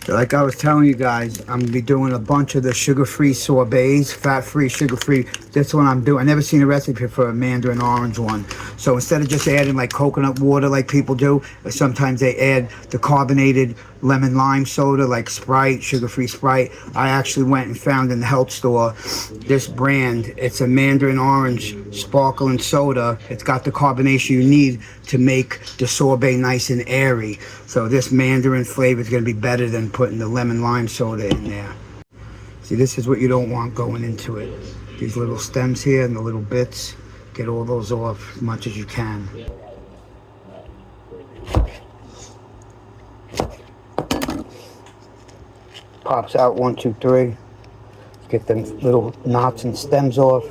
Like I was telling you guys, I'm gonna be doing a bunch of the sugar-free sorbets, fat-free, sugar-free. This one I'm doing. I never seen a recipe for a mandarin orange one. So instead of just adding like coconut water like people do, sometimes they add the carbonated lemon lime soda like Sprite, sugar-free Sprite. I actually went and found in the health store this brand. It's a mandarin orange sparkling soda. It's got the carbonation you need to make the sorbet nice and airy. So this mandarin flavor is going to be better than putting the lemon lime soda in there. See, this is what you don't want going into it. These little stems here and the little bits, get all those off as much as you can. Pops out 1, 2, 3. Get them little knots and stems off.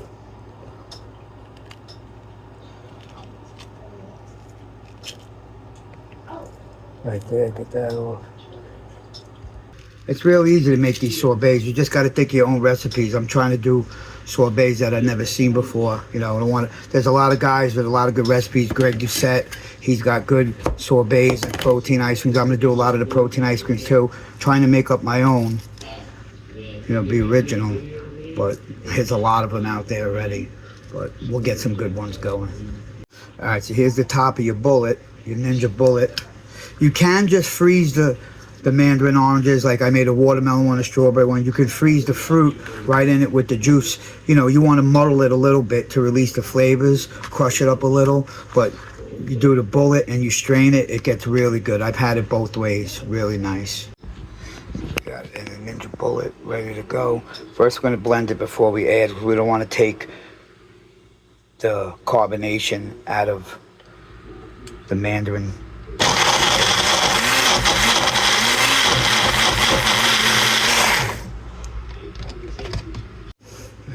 Right there, get that off. It's real easy to make these sorbets. You just got to think of your own recipes. I'm trying to do sorbets that I've never seen before. You know, I don't want to. There's a lot of guys with a lot of good recipes. Greg Doucette, he's got good sorbets and protein ice creams. I'm going to do a lot of the protein ice creams too. Trying to make up my own. You know, be original. But there's a lot of them out there already. But we'll get some good ones going. All right, so here's the top of your bullet, your Ninja Bullet. You can just freeze the mandarin oranges, like I made a watermelon one, a strawberry one. You can freeze the fruit right in it with the juice. You know, you want to muddle it a little bit to release the flavors, crush it up a little, but you do the bullet and you strain it, it gets really good. I've had it both ways, really nice. Got it in the Ninja Bullet, ready to go. First we're going to blend it before we add, because we don't want to take the carbonation out of the mandarin.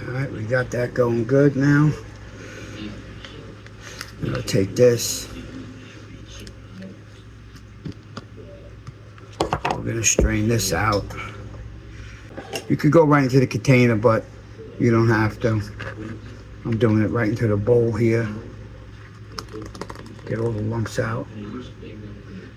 Alright, we got that going good now. I'm going to take this. We're going to strain this out. You could go right into the container, but you don't have to. I'm doing it right into the bowl here. Get all the lumps out.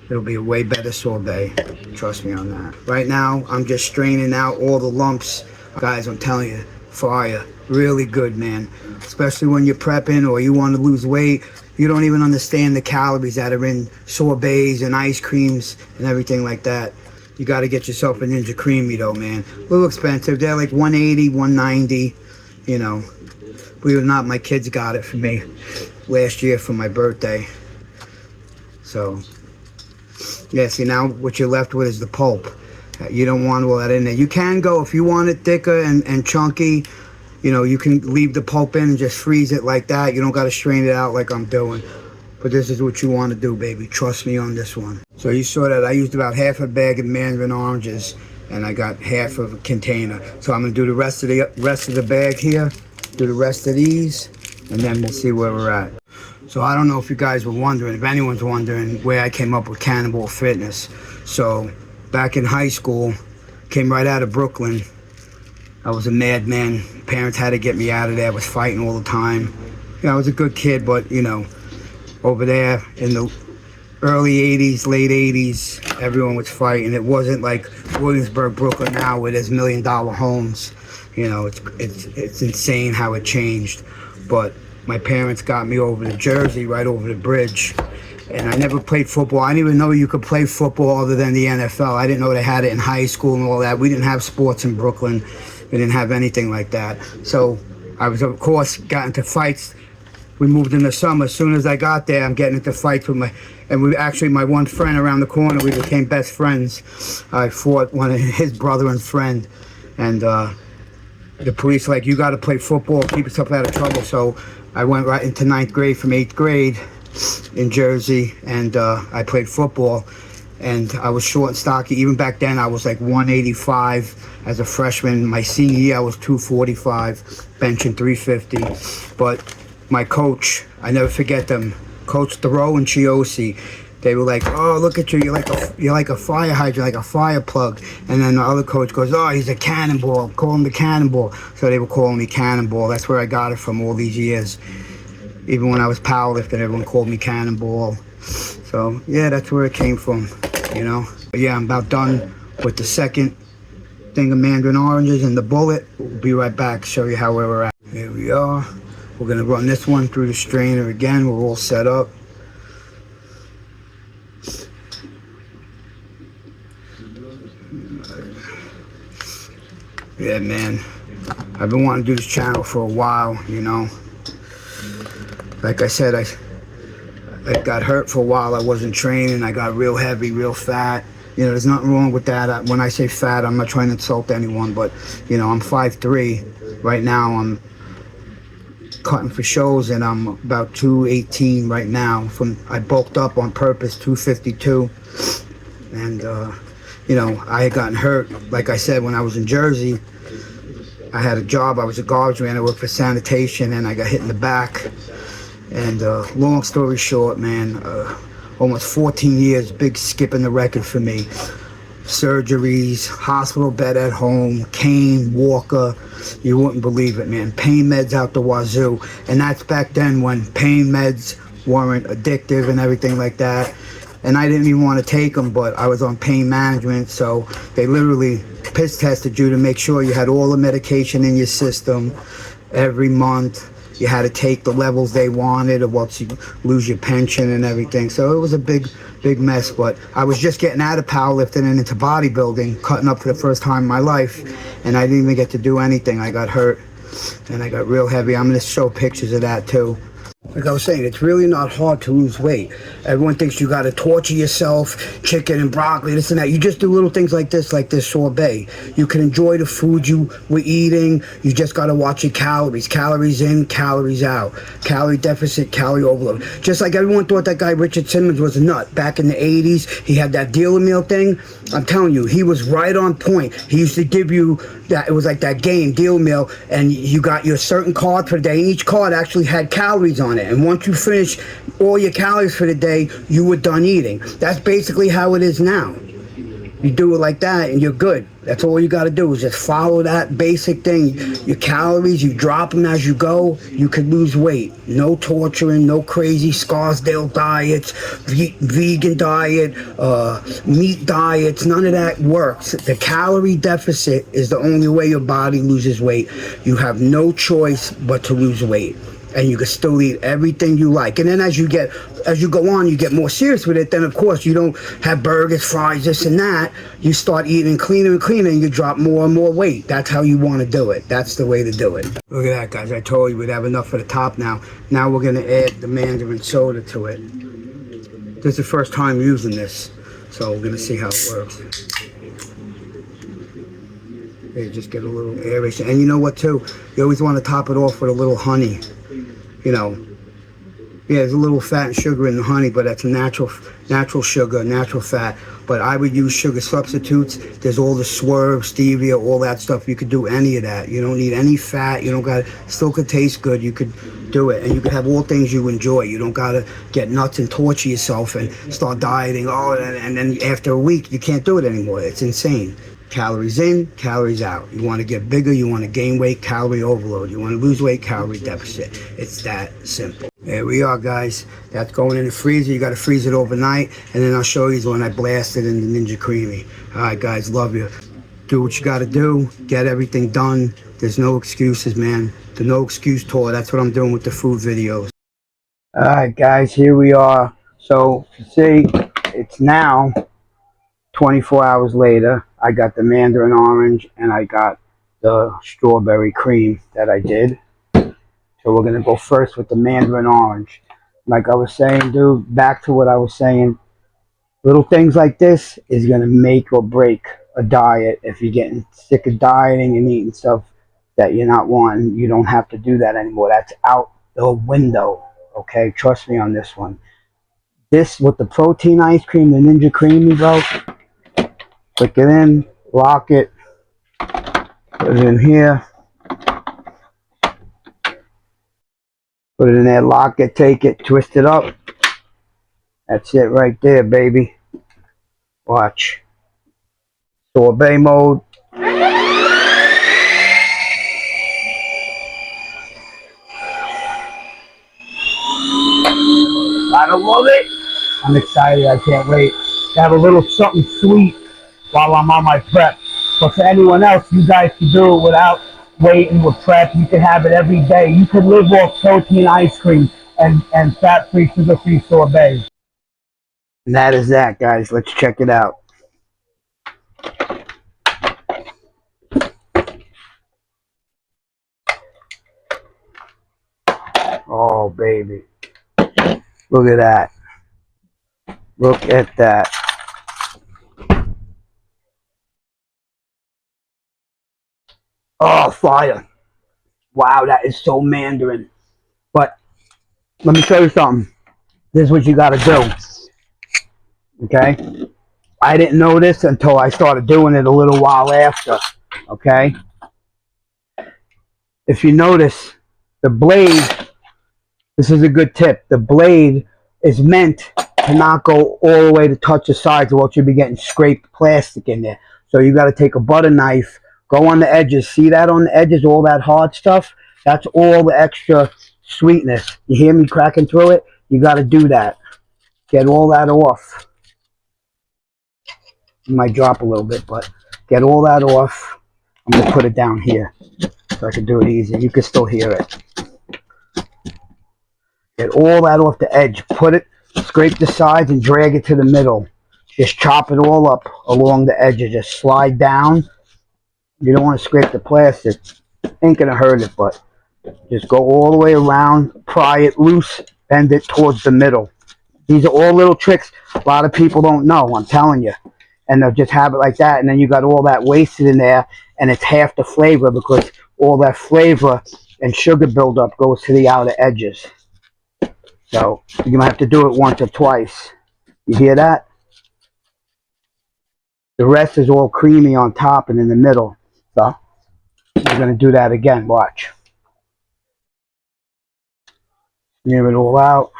It'll be a way better sorbet. Trust me on that. Right now, I'm just straining out all the lumps. Guys, I'm telling you, fire. Really good, man. Especially when you're prepping or you want to lose weight. You don't even understand the calories that are in sorbets and ice creams and everything like that. You got to get yourself a Ninja Creamy though, man. A little expensive. They're like $180, $190, you know. Believe it or not, my kids got it for me last year for my birthday. So, yeah, see now what you're left with is the pulp. You don't want all that in there. You can go, if you want it thicker and chunky, you know, you can leave the pulp in and just freeze it like that. You don't got to strain it out like I'm doing. But this is what you want to do, baby. Trust me on this one. So you saw that I used about half a bag of mandarin oranges, and I got half of a container. So I'm going to do the rest of the bag here, do the rest of these, and then we'll see where we're at. So I don't know if you guys were wondering, if anyone's wondering, where I came up with Cannonball-Fitness. So back in high school, came right out of Brooklyn. I was a madman. Parents had to get me out of there. I was fighting all the time. You know, I was a good kid, but, you know, over there in the early 80s, late 80s, everyone was fighting. It wasn't like Williamsburg, Brooklyn now, where there's $1 million homes. You know, it's insane how it changed. But my parents got me over to Jersey, right over the bridge. And I never played football. I didn't even know you could play football other than the NFL. I didn't know they had it in high school and all that. We didn't have sports in Brooklyn. We didn't have anything like that. So I was, of course, got into fights. We moved in the summer. As soon as I got there, I'm getting into fights with my one friend around the corner. We became best friends. I fought one of his brother and friend. And the police were like, you got to play football, keep yourself out of trouble. So I went right into 9th grade from 8th grade in Jersey, and I played football. And I was short and stocky. Even back then, I was like 185 as a freshman. My senior year, I was 245, benching 350. But my coach, I never forget them, Coach Thoreau and Chiosi, they were like, oh, look at you, you're like a fire hydrant, like a fire plug. And then the other coach goes, oh, he's a cannonball, call him the Cannonball. So they were calling me Cannonball. That's where I got it from all these years. Even when I was powerlifting, everyone called me Cannonball. So yeah, that's where it came from, you know. But yeah, I'm about done with the second thing of mandarin oranges and the bullet. We'll be right back, show you how we're at. Here we are. We're gonna run this one through the strainer again. We're all set up. Yeah, man, I've been wanting to do this channel for a while, you know. Like I said, I got hurt for a while. I wasn't training. I got real heavy, real fat. You know, there's nothing wrong with that. When I say fat, I'm not trying to insult anyone, but, you know, I'm 5'3". Right now, I'm cutting for shows, and I'm about 218 right now. I bulked up on purpose, 252. And, you know, I had gotten hurt. Like I said, when I was in Jersey, I had a job. I was a garbage man. I worked for sanitation, and I got hit in the back. And long story short, man, almost 14 years, big skip in the record for me. Surgeries, hospital bed at home, cane, walker, you wouldn't believe it, man. Pain meds out the wazoo. And that's back then when pain meds weren't addictive and everything like that. And I didn't even want to take them, but I was on pain management, so they literally piss tested you to make sure you had all the medication in your system every month. You had to take the levels they wanted, or else you lose your pension and everything. So it was a big mess. But I was just getting out of powerlifting and into bodybuilding, cutting up for the first time in my life, and I didn't even get to do anything. I got hurt, and I got real heavy. I'm gonna show pictures of that too. Like I was saying, it's really not hard to lose weight. Everyone thinks you got to torture yourself, chicken and broccoli, this and that. You just do little things like this sorbet. You can enjoy the food you were eating. You just got to watch your calories. Calories in, calories out. Calorie deficit, calorie overload. Just like everyone thought that guy Richard Simmons was a nut. Back in the 80s, he had that dealer meal thing. I'm telling you, he was right on point. He used to give you that, it was like that game, deal meal, and you got your certain card for the day. Each card actually had calories on it. And once you finish all your calories for the day, you were done eating. That's basically how it is now. You do it like that and you're good. That's all you got to do is just follow that basic thing. Your calories, you drop them as you go. You can lose weight. No torturing, no crazy Scarsdale diets, vegan diet, meat diets. None of that works. The calorie deficit is the only way your body loses weight. You have no choice but to lose weight. And you can still eat everything you like. And then as you go on, you get more serious with it. Then of course you don't have burgers, fries, this and that. You start eating cleaner and cleaner, and you drop more and more weight. That's how you want to do it. That's the way to do it. Look at that, guys. I told you we'd have enough for the top now. Now we're gonna add the mandarin soda to it. This is the first time using this, so we're gonna see how it works. You just get a little aeration. And you know what too? You always want to top it off with a little honey. You know, yeah, there's a little fat and sugar in the honey, but that's natural sugar, natural fat. But I would use sugar substitutes. There's all the swerve, stevia, all that stuff. You could do any of that. You don't need any fat. You don't got to, still could taste good. You could do it, and you could have all things you enjoy. You don't got to get nuts and torture yourself and start dieting. Oh, and then after a week, you can't do it anymore. It's insane. Calories in, calories out. You want to get bigger, you want to gain weight, calorie overload. You want to lose weight, calorie deficit. It's that simple. There we are, guys. That's going in the freezer. You got to freeze it overnight, and then I'll show you when I blast it in the Ninja Creamy. All right, guys, love you. Do what you got to do. Get everything done. There's no excuses, man. The no excuse tour. That's what I'm doing with the food videos. All right, guys, here we are. So, see, it's now 24 hours later. I got the mandarin orange and I got the strawberry cream that I did. So we're going to go first with the mandarin orange. Like I was saying, dude, back to what I was saying. Little things like this is going to make or break a diet. If you're getting sick of dieting and eating stuff that you're not wanting, you don't have to do that anymore. That's out the window. Okay, trust me on this one. This with the protein ice cream, the Ninja Creamy, bro. Click it in, lock it, put it in here, put it in there, lock it, take it, twist it up. That's it right there, baby. Watch. Sorbet mode. I love it. I'm excited. I can't wait to have a little something sweet while I'm on my prep. But for anyone else, you guys can do it without waiting with prep. You can have it every day. You can live off protein ice cream and fat-free, sugar-free sorbet. And that is that, guys. Let's check it out. Oh, baby. Look at that. Look at that. Oh, fire. Wow, that is so mandarin. But let me show you something. This is what you got to do. Okay? I didn't know this until I started doing it a little while after. Okay? If you notice, the blade, this is a good tip. The blade is meant to not go all the way to touch the sides, or else you'll be getting scraped plastic in there. So you got to take a butter knife, go on the edges. See that on the edges, all that hard stuff? That's all the extra sweetness. You hear me cracking through it? You got to do that. Get all that off. You might drop a little bit, but get all that off. I'm going to put it down here so I can do it easy. You can still hear it. Get all that off the edge. Put it, scrape the sides and drag it to the middle. Just chop it all up along the edges. Just slide down. You don't want to scrape the plastic. Ain't going to hurt it, but just go all the way around. Pry it loose. Bend it towards the middle. These are all little tricks a lot of people don't know, I'm telling you. And they'll just have it like that, and then you got all that wasted in there, and it's half the flavor because all that flavor and sugar buildup goes to the outer edges. So you're going to have to do it once or twice. You hear that? The rest is all creamy on top and in the middle. So we're going to do that again. Watch. Smear it all out.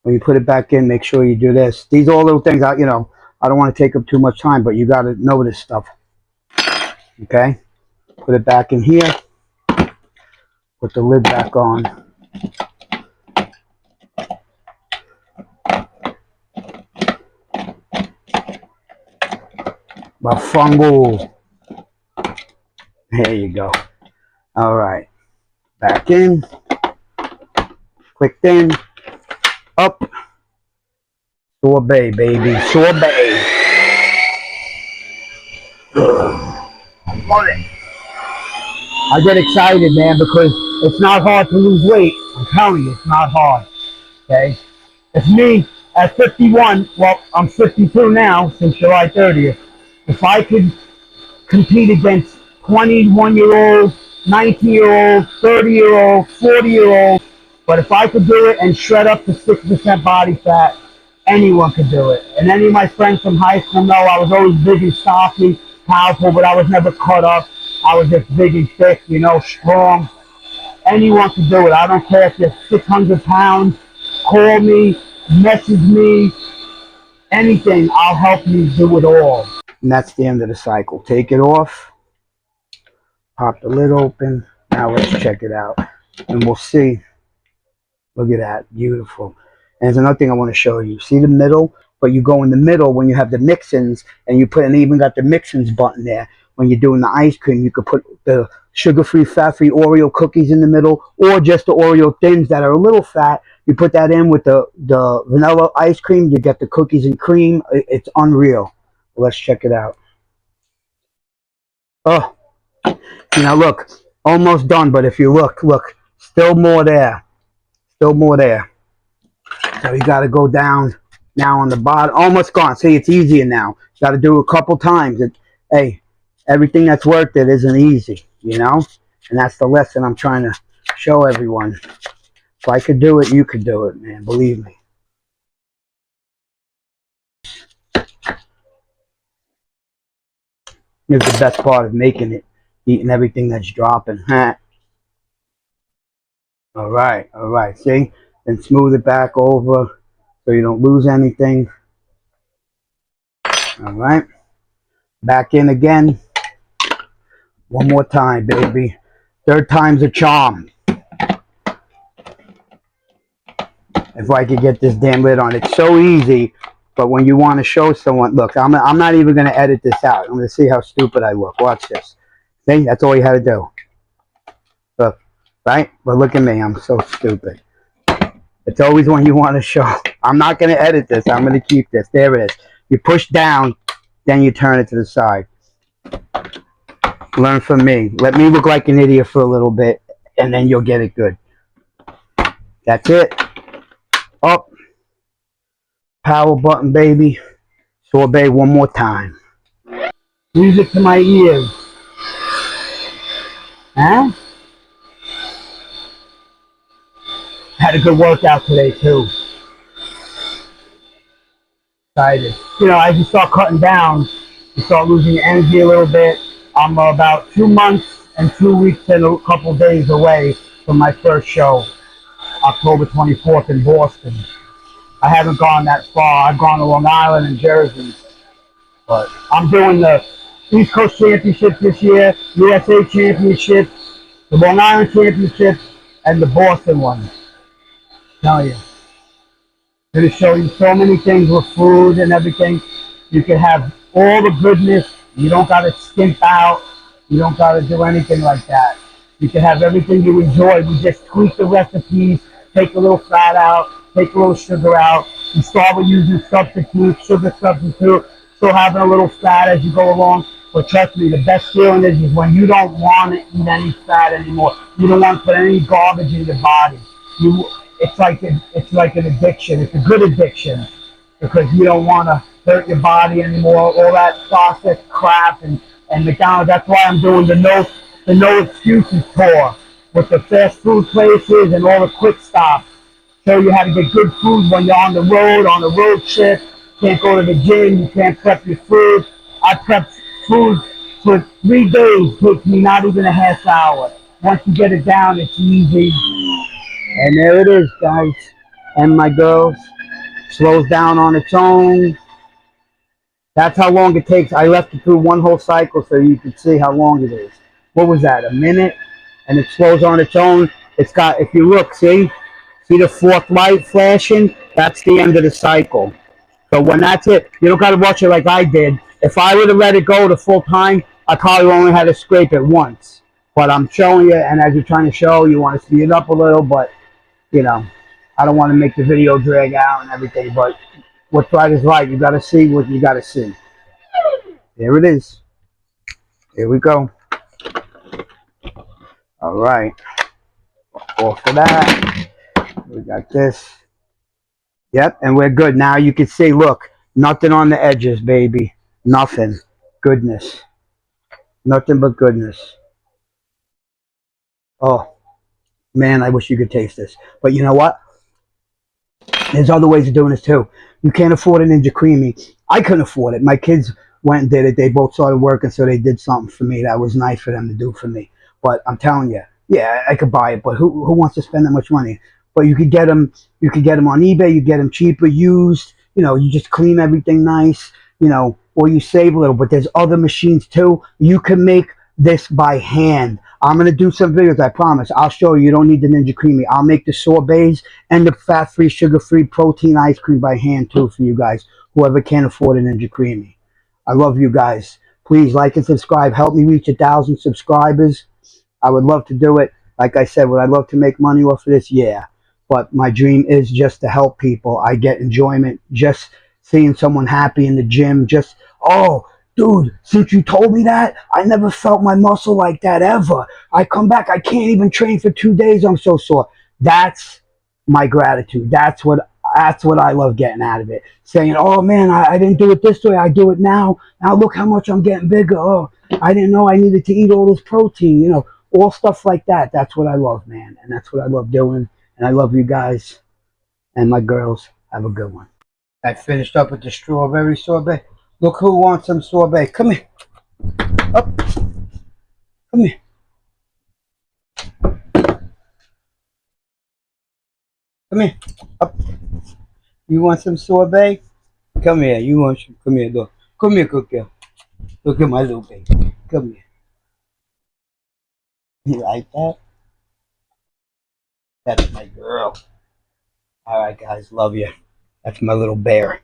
When you put it back in, make sure you do this. These are all little things, I don't want to take up too much time, but you got to know this stuff. Okay? Put it back in here. Put the lid back on. Bafungo. There you go. All right. Back in. Clicked in. Up. Sorbet, baby. Sorbet. Love it. I get excited, man, because it's not hard to lose weight. I'm telling you, it's not hard. Okay? It's me at 51. Well, I'm 52 now since July 30th. If I could compete against 21-year-olds, 19-year-olds, 30-year-olds, 40-year-olds, but if I could do it and shred up to 6% body fat, anyone could do it. And any of my friends from high school know I was always big and stocky, powerful, but I was never cut up. I was just big and thick, strong. Anyone can do it. I don't care if you're 600 pounds. Call me, message me, anything. I'll help you do it all. And that's the end of the cycle. Take it off. Pop the lid open. Now let's check it out. And we'll see. Look at that. Beautiful. And there's another thing I want to show you. See the middle? But you go in the middle when you have the mix-ins, and you put, and even got the mix-ins button there. When you're doing the ice cream, you could put the sugar-free, fat-free Oreo cookies in the middle, or just the Oreo thins that are a little fat. You put that in with the vanilla ice cream. You get the cookies and cream. It's unreal. Let's check it out. Oh, look, almost done. But if you look, still more there. Still more there. So you got to go down now on the bottom. Almost gone. See, it's easier now. You got to do it a couple times. Hey, everything that's worth it isn't easy, And that's the lesson I'm trying to show everyone. If I could do it, you could do it, man. Believe me. Here's the best part of making it. Eating everything that's dropping. All right. See? Then smooth it back over so you don't lose anything. All right. Back in again. One more time, baby. Third time's a charm. If I could get this damn lid on. It's so easy. But when you want to show someone, look, I'm not even going to edit this out. I'm going to see how stupid I look. Watch this. See, that's all you had to do. Look, right? But look at me. I'm so stupid. It's always when you want to show. I'm not going to edit this. I'm going to keep this. There it is. You push down, then you turn it to the side. Learn from me. Let me look like an idiot for a little bit, and then you'll get it good. That's it. Up. Power button, baby. Sorbet one more time. Music to my ears. Huh? Had a good workout today, too. Excited. You know, as you start cutting down, you start losing energy a little bit. I'm about 2 months and 2 weeks and a couple days away from my first show, October 24th in Boston. I haven't gone that far. I've gone to Long Island and Jersey. But I'm doing the East Coast Championship this year, USA Championship, the Long Island Championship, and the Boston one. Tell you. Going to show you so many things with food and everything. You can have all the goodness. You don't got to skimp out. You don't got to do anything like that. You can have everything you enjoy. We just tweak the recipes, take a little fat out, take a little sugar out. You start with using substitutes, sugar substitute, still having a little fat as you go along. But trust me, the best feeling is when you don't want to eat any fat anymore. You don't want to put any garbage in your body. It's like an addiction. It's a good addiction because you don't want to hurt your body anymore. All that processed crap and McDonald's. That's why I'm doing the no excuses tour with the fast food places and all the quick stops. Show you how to get good food when you're on the road trip. Can't go to the gym. You can't prep your food. I prep food for 3 days. Takes me not even a half hour. Once you get it down, it's easy. And there it is, guys. And my girls. Slows down on its own. That's how long it takes. I left it through one whole cycle so you could see how long it is. What was that, a minute? And it slows on its own. It's got, if you look, see the fourth light flashing? That's the end of the cycle. So when that's it, you don't got to watch it like I did. If I would have let it go the full time, I probably only had to scrape it once. But I'm showing you, and as you're trying to show, you want to speed it up a little, but you know, I don't want to make the video drag out and everything, but what's right is right. You got to see what you got to see. There it is. Here we go. All right. Off of that. We got this. Yep, and we're good. Now you can see, look, nothing on the edges, baby. Nothing. Goodness. Nothing but goodness. Oh, man, I wish you could taste this. But you know what? There's other ways of doing this too. You can't afford an Ninja Creamy. I couldn't afford it. My kids went and did it. They both started working, so they did something for me that was nice for them to do for me. But I'm telling you, yeah, I could buy it, but who wants to spend that much money? But you could get them. You could get them on eBay. You get them cheaper, used. You know, you just clean everything nice. You know, or you save a little. But there's other machines too. You can make this by hand. I'm going to do some videos, I promise. I'll show you. You don't need the Ninja Creamy. I'll make the sorbets and the fat-free, sugar-free protein ice cream by hand, too, for you guys, whoever can't afford a Ninja Creamy. I love you guys. Please like and subscribe. Help me reach 1,000 subscribers. I would love to do it. Like I said, would I love to make money off of this? Yeah. But my dream is just to help people. I get enjoyment just seeing someone happy in the gym. Just, oh, dude, since you told me that, I never felt my muscle like that ever. I come back, I can't even train for 2 days. I'm so sore. That's my gratitude. That's what I love getting out of it. Saying, oh man, I didn't do it this way. I do it now. Now look how much I'm getting bigger. Oh, I didn't know I needed to eat all this protein. You know, all stuff like that. That's what I love, man. And that's what I love doing. And I love you guys and my girls. Have a good one. I finished up with the strawberry sorbet. Look who wants some sorbet. Come here. Up. Come here. Come here. Up. You want some sorbet? Come here. You want some? Come here, look. Come here, Cookie. Look at my little baby. Come here. You like that? That's my girl. All right, guys. Love you. That's my little bear.